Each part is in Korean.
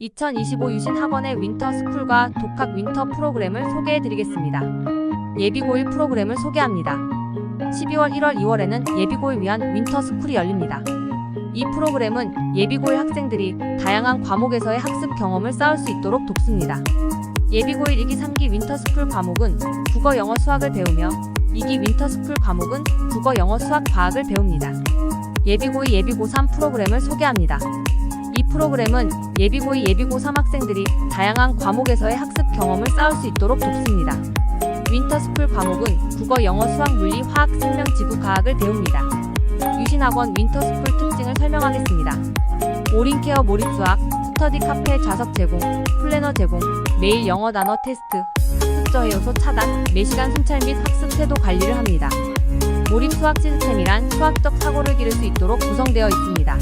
2025 유신학원의 윈터스쿨과 독학 윈터 프로그램을 소개해드리겠습니다. 예비고1 프로그램을 소개합니다. 12월, 1월, 2월에는 예비고를 위한 윈터스쿨이 열립니다. 이 프로그램은 예비고1 학생들이 다양한 과목에서의 학습 경험을 쌓을 수 있도록 돕습니다. 예비고1 1기 3기 윈터스쿨 과목은 국어, 영어, 수학을 배우며 2기 윈터스쿨 과목은 국어, 영어, 수학, 과학을 배웁니다. 예비고2, 예비고3 프로그램을 소개합니다. 이 프로그램은 예비고2, 예비고3 학생들이 다양한 과목에서의 학습 경험을 쌓을 수 있도록 돕습니다. 윈터스쿨 과목은 국어, 영어, 수학, 물리, 화학, 생명, 지구, 과학을 배웁니다. 유신학원 윈터스쿨 특징을 설명하겠습니다. 올인케어 몰입수학, 스터디 카페 좌석 제공, 플래너 제공, 매일 영어 단어 테스트, 학습 저해 요소 차단, 매시간 순찰 및 학습 태도 관리를 합니다. 몰입 수학 시스템이란 수학적 사고를 기를 수 있도록 구성되어 있습니다.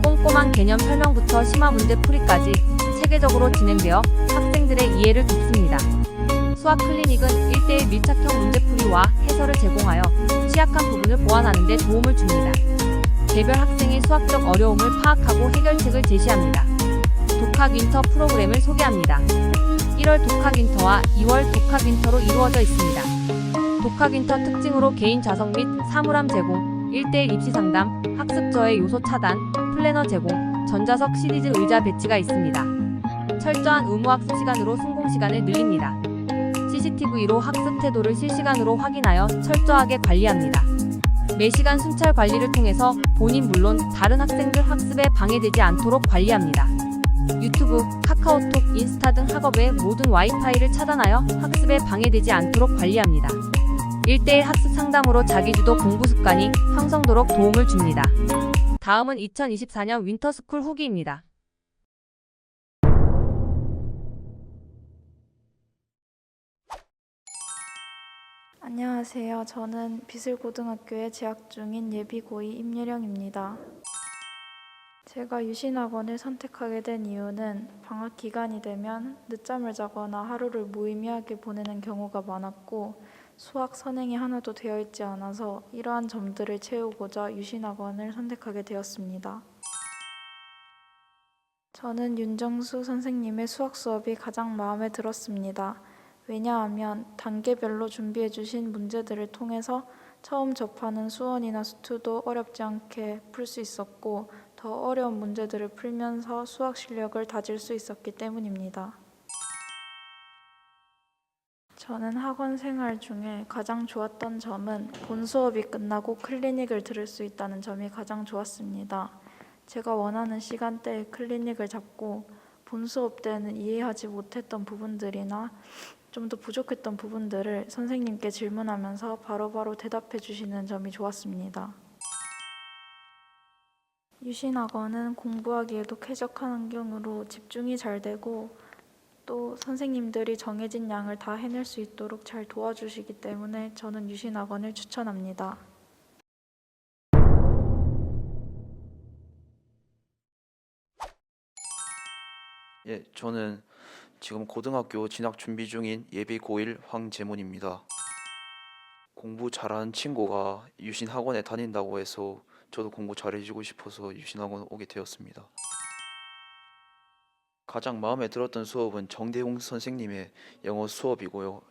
꼼꼼한 개념 설명부터 심화 문제 풀이까지 체계적으로 진행되어 학생들의 이해를 돕습니다. 수학 클리닉은 1대1 밀착형 문제풀이와 해설을 제공하여 취약한 부분을 보완하는 데 도움을 줍니다. 개별 학생의 수학적 어려움을 파악하고 해결책을 제시합니다. 독학 윈터 프로그램을 소개합니다. 1월 독학 윈터와 2월 독학 윈터로 이루어져 있습니다. 독학 윈터 특징으로 개인 좌석 및 사물함 제공, 1대1 입시 상담, 학습 저해 요소 차단, 플래너 제공, 전자석 시리즈 의자 배치가 있습니다. 철저한 의무학습 시간으로 순공 시간을 늘립니다. CCTV로 학습 태도를 실시간으로 확인하여 철저하게 관리합니다. 매시간 순찰 관리를 통해서 본인 물론 다른 학생들 학습에 방해되지 않도록 관리합니다. 유튜브, 카카오톡, 인스타 등 학업의 모든 와이파이를 차단하여 학습에 방해되지 않도록 관리합니다. 1대1 학습 상담으로 자기주도 공부 습관이 형성도록 도움을 줍니다. 다음은 2024년 윈터스쿨 후기입니다. 안녕하세요. 저는 비슬고등학교에 재학 중인 예비고2 임예령입니다. 제가 유신학원을 선택하게 된 이유는 방학 기간이 되면 늦잠을 자거나 하루를 무의미하게 보내는 경우가 많았고 수학 선행이 하나도 되어 있지 않아서 이러한 점들을 채우고자 유신학원을 선택하게 되었습니다. 저는 윤정수 선생님의 수학 수업이 가장 마음에 들었습니다. 왜냐하면 단계별로 준비해 주신 문제들을 통해서 처음 접하는 수원이나 수투도 어렵지 않게 풀 수 있었고 더 어려운 문제들을 풀면서 수학 실력을 다질 수 있었기 때문입니다. 저는 학원 생활 중에 가장 좋았던 점은 본 수업이 끝나고 클리닉을 들을 수 있다는 점이 가장 좋았습니다. 제가 원하는 시간대에 클리닉을 잡고 본 수업 때는 이해하지 못했던 부분들이나 좀 더 부족했던 부분들을 선생님께 질문하면서 바로바로 대답해 주시는 점이 좋았습니다. 유신학원은 공부하기에도 쾌적한 환경으로 집중이 잘 되고 또 선생님들이 정해진 양을 다 해낼 수 있도록 잘 도와주시기 때문에 저는 유신학원을 추천합니다. 저는 지금 고등학교 진학 준비 중인 예비 고1 황재문입니다. 공부 잘하는 친구가 유신 학원에 다닌다고 해서 저도 공부 잘해주고 싶어서 유신 학원 오게 되었습니다. 가장 마음에 들었던 수업은 정대용 선생님의 영어 수업이고요.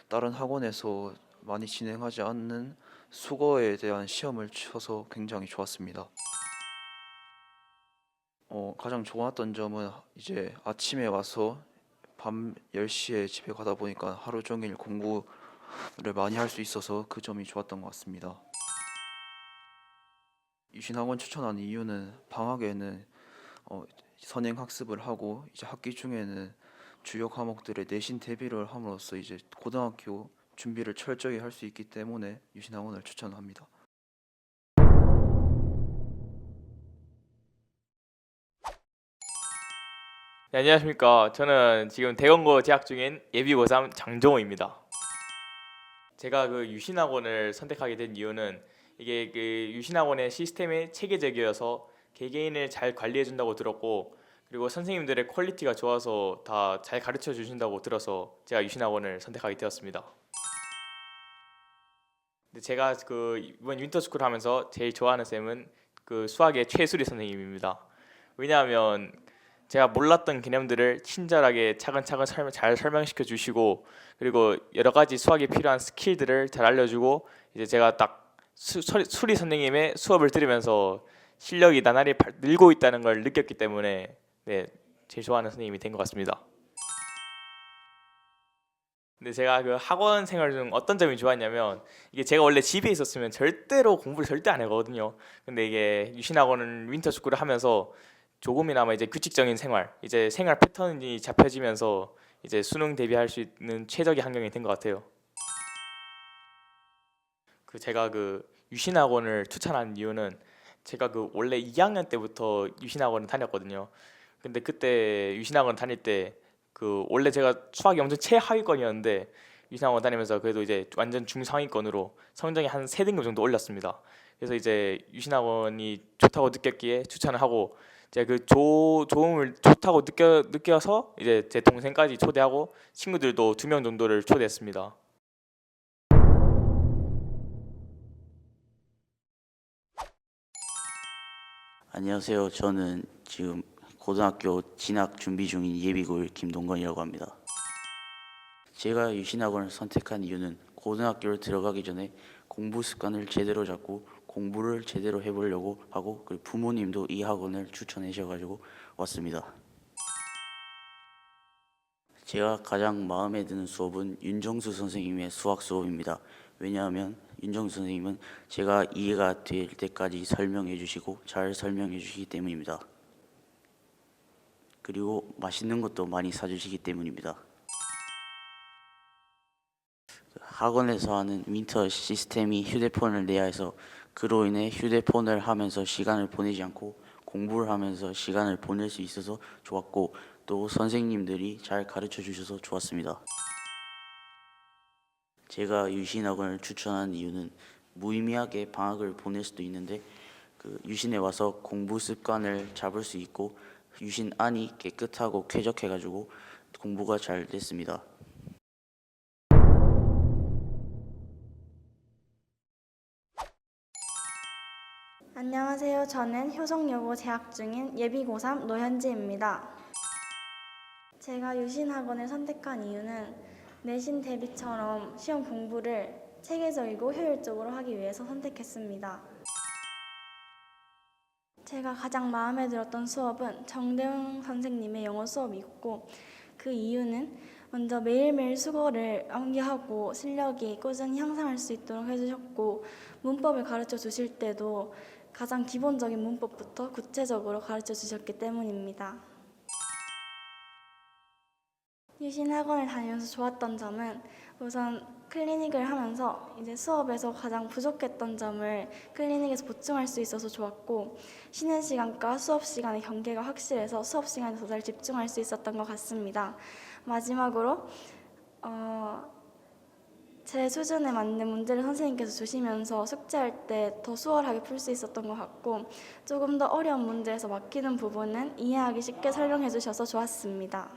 다른 학원에서 많이 진행하지 않는 수거에 대한 시험을 쳐서 굉장히 좋았습니다. 가장 좋았던 점은 이제 아침에 와서 밤 10시에 집에 가다 보니까 하루 종일 공부를 많이 할 수 있어서 그 점이 좋았던 것 같습니다. 유신학원 추천하는 이유는 방학에는 선행 학습을 하고 이제 학기 중에는 주요 과목들의 내신 대비를 함으로써 이제 고등학교 준비를 철저히 할 수 있기 때문에 유신학원을 추천합니다. 네, 안녕하십니까. 저는 지금 대건고 재학 중인 예비 고3 장정호입니다. 제가 그 유신학원을 선택하게 된 이유는 이게 그 유신학원의 시스템이 체계적이어서 개개인을 잘 관리해 준다고 들었고 그리고 선생님들의 퀄리티가 좋아서 다 잘 가르쳐 주신다고 들어서 제가 유신학원을 선택하게 되었습니다. 근데 제가 그 이번 윈터스쿨 하면서 제일 좋아하는 쌤은 그 수학의 최수리 선생님입니다. 왜냐하면 제가 몰랐던 개념들을 친절하게 차근차근 잘 설명시켜 주시고, 그리고 여러 가지 수학에 필요한 스킬들을 잘 알려주고, 이제 제가 딱 수리 선생님의 수업을 들으면서 실력이 나날이 늘고 있다는 걸 느꼈기 때문에 네, 제일 좋아하는 선생님이 된 것 같습니다. 근데 제가 그 학원 생활 중 어떤 점이 좋았냐면, 이게 제가 원래 집에 있었으면 절대로 공부를 절대 안 하거든요. 근데 이게 유신학원은 윈터 스쿨을 하면서 조금이나마 이제 규칙적인 생활, 이제 생활 패턴이 잡혀지면서 이제 수능 대비할 수 있는 최적의 환경이 된 것 같아요. 그 제가 그 유신학원을 추천한 이유는, 제가 그 원래 2학년 때부터 유신학원을 다녔거든요. 근데 그때 유신학원 다닐 때 그 원래 제가 수학이 엄청 최하위권이었는데, 유신학원 다니면서 그래도 이제 완전 중상위권으로 성적이 한 3등급 정도 올렸습니다. 그래서 이제 유신학원이 좋다고 느꼈기에 추천을 하고, 제가 그 좋음을 좋다고 느껴서 이제 제 동생까지 초대하고 친구들도 2명 정도를 초대했습니다. 안녕하세요. 저는 지금 고등학교 진학 준비 중인 예비고일 김동건이라고 합니다. 제가 유신학원을 선택한 이유는 고등학교를 들어가기 전에 공부 습관을 제대로 잡고 공부를 제대로 해보려고 하고, 그리고 부모님도 이 학원을 추천해 주셔가지고 왔습니다. 제가 가장 마음에 드는 수업은 윤정수 선생님의 수학 수업입니다. 왜냐하면 윤정수 선생님은 제가 이해가 될 때까지 설명해 주시고 잘 설명해 주시기 때문입니다. 그리고 맛있는 것도 많이 사주시기 때문입니다. 학원에서 하는 윈터 시스템이 휴대폰을 내야 해서, 그로 인해 휴대폰을 하면서 시간을 보내지 않고 공부를 하면서 시간을 보낼 수 있어서 좋았고, 또 선생님들이 잘 가르쳐 주셔서 좋았습니다. 제가 유신학원을 추천하는 이유는, 무의미하게 방학을 보낼 수도 있는데 그 유신에 와서 공부 습관을 잡을 수 있고, 유신 안이 깨끗하고 쾌적해가지고 공부가 잘 됐습니다. 안녕하세요. 저는 효성여고 재학 중인 예비 고3 노현지입니다. 제가 유신학원을 선택한 이유는 내신 대비처럼 시험 공부를 체계적이고 효율적으로 하기 위해서 선택했습니다. 제가 가장 마음에 들었던 수업은 정대웅 선생님의 영어 수업이었고, 그 이유는 먼저 매일매일 수거를 암기하고 실력이 꾸준히 향상할 수 있도록 해주셨고, 문법을 가르쳐 주실 때도 가장 기본적인 문법부터 구체적으로 가르쳐 주셨기 때문입니다. 유신학원을 다니면서 좋았던 점은, 우선 클리닉을 하면서 이제 수업에서 가장 부족했던 점을 클리닉에서 보충할 수 있어서 좋았고, 쉬는 시간과 수업 시간의 경계가 확실해서 수업 시간에 더 잘 집중할 수 있었던 것 같습니다. 마지막으로 제 수준에 맞는 문제를 선생님께서 주시면서 숙제할 때 더 수월하게 풀 수 있었던 것 같고, 조금 더 어려운 문제에서 막히는 부분은 이해하기 쉽게 설명해 주셔서 좋았습니다.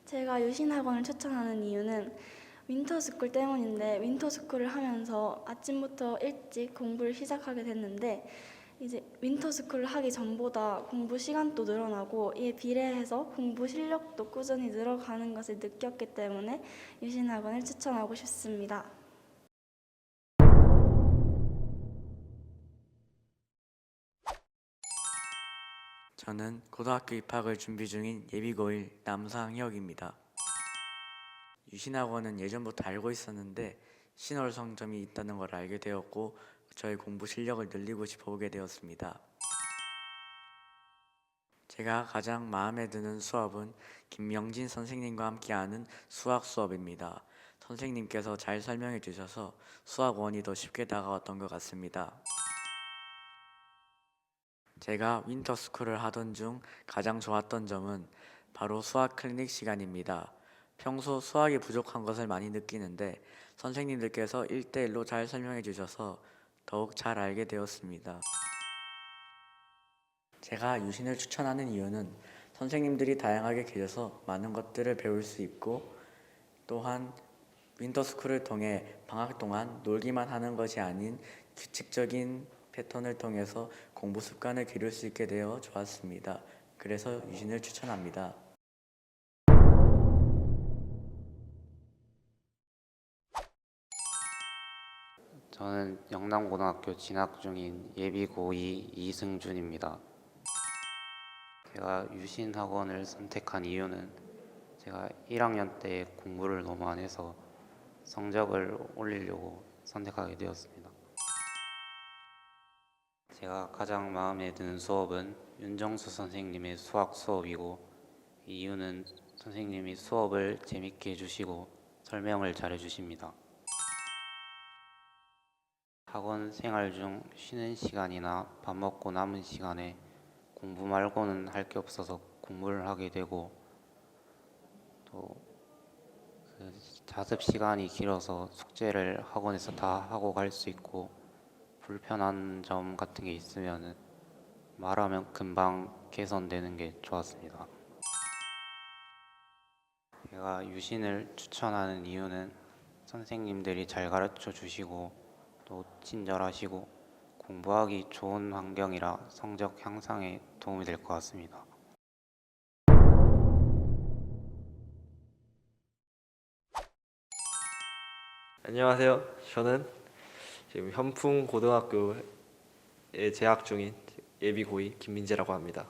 제가 유신학원을 추천하는 이유는 윈터스쿨 때문인데, 윈터스쿨을 하면서 아침부터 일찍 공부를 시작하게 됐는데, 이제 윈터스쿨을 하기 전보다 공부 시간도 늘어나고 이에 비례해서 공부 실력도 꾸준히 늘어가는 것을 느꼈기 때문에 유신학원을 추천하고 싶습니다. 저는 고등학교 입학을 준비 중인 예비고일 남상혁입니다. 유신학원은 예전부터 알고 있었는데 신월성점이 있다는 걸 알게 되었고, 저의 공부 실력을 늘리고 싶어 오게 되었습니다. 제가 가장 마음에 드는 수업은 김명진 선생님과 함께하는 수학 수업입니다. 선생님께서 잘 설명해 주셔서 수학원이 더 쉽게 다가왔던 것 같습니다. 제가 윈터스쿨을 하던 중 가장 좋았던 점은 바로 수학 클리닉 시간입니다. 평소 수학이 부족한 것을 많이 느끼는데 선생님들께서 1대1로 잘 설명해 주셔서 더욱 잘 알게 되었습니다. 제가 유신을 추천하는 이유는 선생님들이 다양하게 계셔서 많은 것들을 배울 수 있고, 또한 윈터스쿨을 통해 방학 동안 놀기만 하는 것이 아닌 규칙적인 패턴을 통해서 공부 습관을 기를 수 있게 되어 좋았습니다. 그래서 유신을 추천합니다. 저는 영남고등학교 진학 중인 예비고2 이승준입니다. 제가 유신학원을 선택한 이유는 제가 1학년 때 공부를 너무 안 해서 성적을 올리려고 선택하게 되었습니다. 제가 가장 마음에 드는 수업은 윤정수 선생님의 수학 수업이고, 이 이유는 선생님이 수업을 재밌게 해주시고 설명을 잘 해주십니다. 학원 생활 중 쉬는 시간이나 밥 먹고 남은 시간에 공부 말고는 할 게 없어서 공부를 하게 되고, 또 그 자습 시간이 길어서 숙제를 학원에서 다 하고 갈 수 있고, 불편한 점 같은 게 있으면 말하면 금방 개선되는 게 좋았습니다. 제가 유신을 추천하는 이유는 선생님들이 잘 가르쳐 주시고 또 친절하시고 공부하기 좋은 환경이라 성적 향상에 도움이 될 것 같습니다. 안녕하세요. 저는 지금 현풍고등학교에 재학 중인 예비고2 김민재라고 합니다.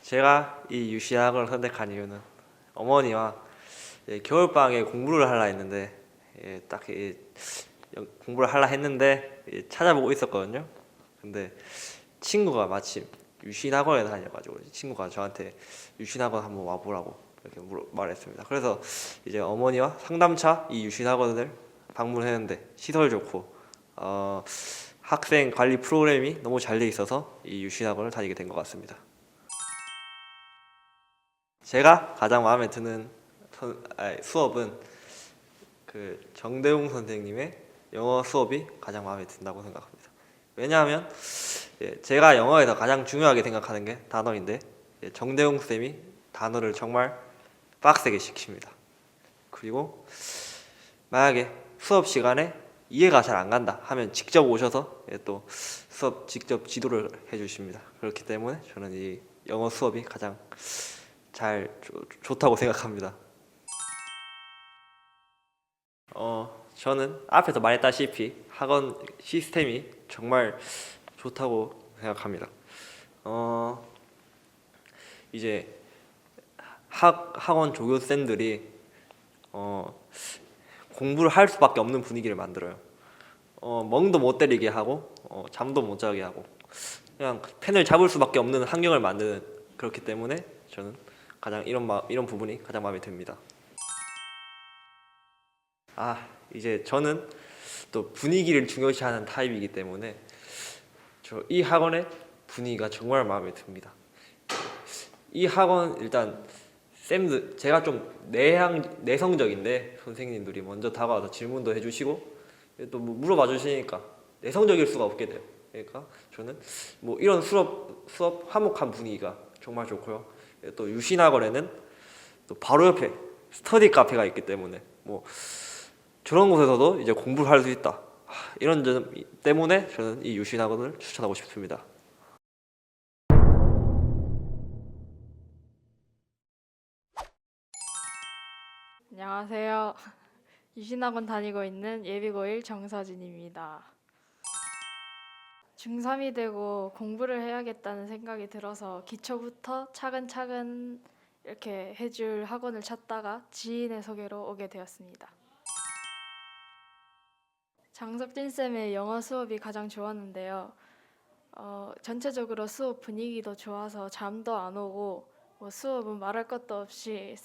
제가 이 유시학을 선택한 이유는 어머니와 겨울방학에 공부를 하려 했는데 공부를 하려 했는데 찾아보고 있었거든요. 근데 친구가 마침 유신학원에 다녀가지고 친구가 저한테 유신학원 한번 와보라고 이렇게 말했습니다. 그래서 이제 어머니와 상담차 이 유신학원을 방문했는데 시설 좋고 학생 관리 프로그램이 너무 잘 돼 있어서 이 유신학원을 다니게 된 것 같습니다. 제가 가장 마음에 드는 수업은 그 정대웅 선생님의 영어 수업이 가장 마음에 든다고 생각합니다. 왜냐하면 제가 영어에서 가장 중요하게 생각하는 게 단어인데 정대웅 쌤이 단어를 정말 빡세게 시킵니다. 그리고 만약에 수업 시간에 이해가 잘 안 간다 하면 직접 오셔서 또 수업 직접 지도를 해주십니다. 그렇기 때문에 저는 이 영어 수업이 가장 좋다고 생각합니다. 저는 앞에서 말했다시피 학원 시스템이 정말 좋다고 생각합니다. 이제 학원 조교쌤들이 공부를 할 수밖에 없는 분위기를 만들어요. 멍도 못 때리게 하고 잠도 못 자게 하고 그냥 펜을 잡을 수밖에 없는 환경을 만드는, 그렇기 때문에 저는 가장 이런 부분이 가장 마음에 듭니다. 이제 저는 또 분위기를 중요시하는 타입이기 때문에 이 학원의 분위기가 정말 마음에 듭니다. 이 학원 일단 쌤들, 제가 좀 내성적인데 선생님들이 먼저 다가와서 질문도 해주시고 또 물어봐 주시니까 내성적일 수가 없게 돼요. 그러니까 저는 이런 수업 화목한 분위기가 정말 좋고요. 또 유신학원에는 또 바로 옆에 스터디 카페가 있기 때문에 저런 곳에서도 이제 공부를 할 수 있다. 이런 점 때문에 저는 이 유신학원을 추천하고 싶습니다. 안녕하세요. 유신학원 다니고 있는 예비고1 정서진입니다. 중3이 되고 공부를 해야겠다는 생각이 들어서 기초부터 차근차근 이렇게 해줄 학원을 찾다가 지인의 소개로 오게 되었습니다. 장석진 쌤의 영어 수업이 가장 좋았는데요. 전체적으로 수업 분위기도 좋아서 잠도 안 오고 수업은 말할 것도 없이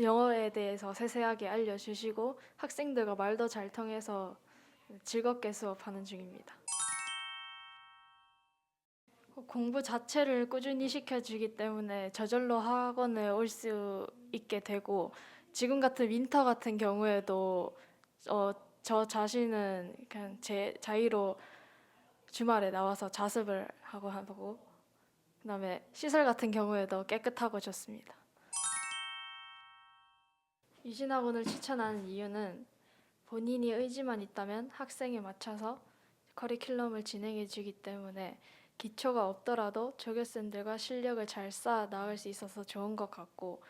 영어에 대해서 세세하게 알려주시고 학생들과 말도 잘 통해서 즐겁게 수업하는 중입니다. 공부 자체를 꾸준히 시켜주기 때문에 저절로 학원에 올 수 있게 되고, 지금 같은 윈터 같은 경우에도 저 자신은 그냥 제 자의로 주말에 나와서 자습을 하고 그다음에 시설 같은 경우에도 깨끗하고 좋습니다. 유신학원을 추천하는 이유는 본인이 의지만 있다면 학생에 맞춰서 커리큘럼을 진행해 주기 때문에 기초가 없더라도 조교쌤들과 실력을 잘 쌓아 나갈 수 있어서 좋은 것 같고,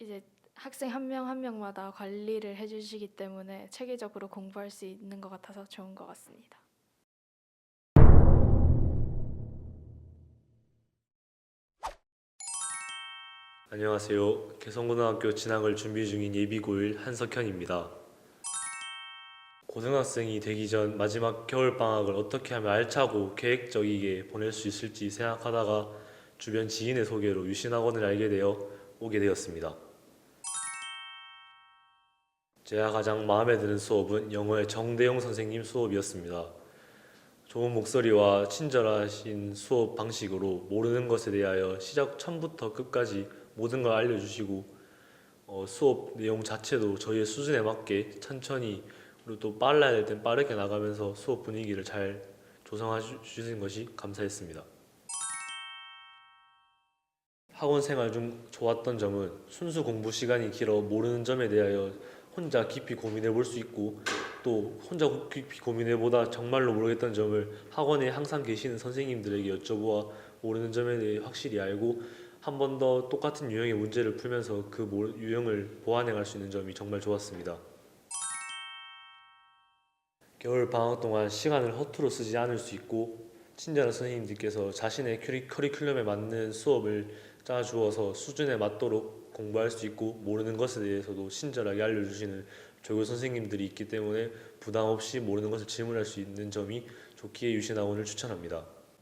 이제 학생 한 명 한 명마다 관리를 해주시기 때문에 체계적으로 공부할 수 있는 것 같아서 좋은 것 같습니다. 안녕하세요. 개성고등학교 진학을 준비 중인 예비고1 한석현입니다. 고등학생이 되기 전 마지막 겨울방학을 어떻게 하면 알차고 계획적이게 보낼 수 있을지 생각하다가 주변 지인의 소개로 유신학원을 알게 되어 오게 되었습니다. 제가 가장 마음에 드는 수업은 영어의 정대용 선생님 수업이었습니다. 좋은 목소리와 친절하신 수업 방식으로 모르는 것에 대하여 시작 처음부터 끝까지 모든 걸 알려주시고 수업 내용 자체도 저희의 수준에 맞게 천천히 그리고 또 빨라야 될 땐 빠르게 나가면서 수업 분위기를 잘 조성해 주신 것이 감사했습니다. 학원 생활 중 좋았던 점은 순수 공부 시간이 길어 모르는 점에 대하여 혼자 깊이 고민해 볼 수 있고, 또 혼자 깊이 고민해 보다 정말로 모르겠던 점을 학원에 항상 계시는 선생님들에게 여쭤보아 모르는 점에 대해 확실히 알고 한 번 더 똑같은 유형의 문제를 풀면서 그 유형을 보완해 갈 수 있는 점이 정말 좋았습니다. 겨울 방학 동안 시간을 허투루 쓰지 않을 수 있고 친절한 선생님들께서 자신의 커리큘럼에 맞는 수업을 짜주어서 수준에 맞도록 공부할 수 있고 모르는 것에 대해서도 친절하게 알려주시는 조교 선생님들이 있기 때문에 부담 없이 모르는 것을 질문할 수 있는 점이 좋기에 유신학원을 추천합니다.